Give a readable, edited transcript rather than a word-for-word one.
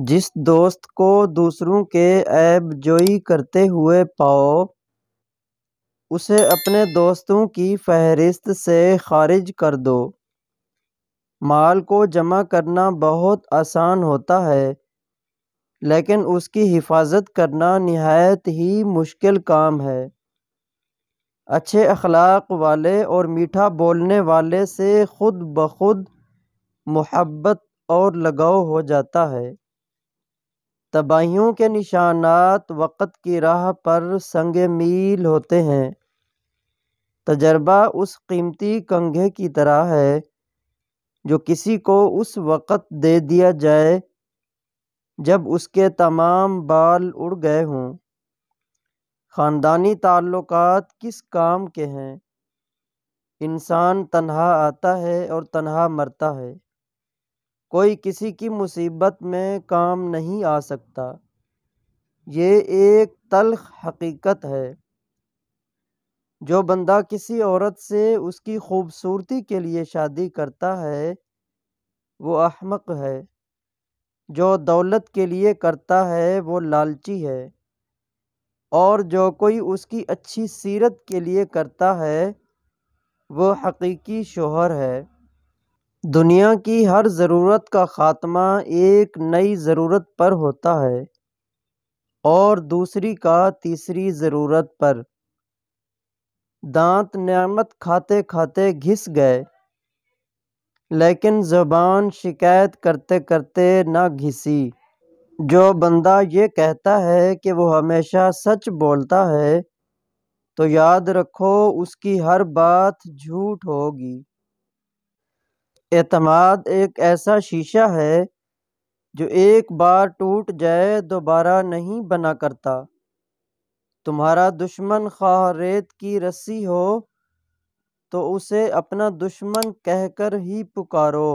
جس دوست کو دوسروں کے عیب جوئی کرتے ہوئے پاؤ، اسے اپنے دوستوں کی فہرست سے خارج کر دو۔ مال کو جمع کرنا بہت آسان ہوتا ہے، لیکن اس کی حفاظت کرنا نہایت ہی مشکل کام ہے۔ اچھے اخلاق والے اور میٹھا بولنے والے سے خود بخود محبت اور لگاؤ ہو جاتا ہے۔ تباہیوں کے نشانات وقت کی راہ پر سنگ میل ہوتے ہیں۔ تجربہ اس قیمتی کنگھے کی طرح ہے جو کسی کو اس وقت دے دیا جائے جب اس کے تمام بال اڑ گئے ہوں۔ خاندانی تعلقات کس کام کے ہیں؟ انسان تنہا آتا ہے اور تنہا مرتا ہے۔ کوئی کسی کی مصیبت میں کام نہیں آ سکتا۔ یہ ایک تلخ حقیقت ہے۔ جو بندہ کسی عورت سے اس کی خوبصورتی کے لیے شادی کرتا ہے وہ احمق ہے۔ جو دولت کے لیے کرتا ہے وہ لالچی ہے، اور جو کوئی اس کی اچھی سیرت کے لیے کرتا ہے وہ حقیقی شوہر ہے۔ دنیا کی ہر ضرورت کا خاتمہ ایک نئی ضرورت پر ہوتا ہے، اور دوسری کا تیسری ضرورت پر۔ دانت نعمت کھاتے کھاتے گھس گئے، لیکن زبان شکایت کرتے کرتے نہ گھسی۔ جو بندہ یہ کہتا ہے کہ وہ ہمیشہ سچ بولتا ہے تو یاد رکھو اس کی ہر بات جھوٹ ہوگی۔ اعتماد ایک ایسا شیشہ ہے جو ایک بار ٹوٹ جائے دوبارہ نہیں بنا کرتا۔ تمہارا دشمن خواہ ریت کی رسی ہو تو اسے اپنا دشمن کہہ کر ہی پکارو۔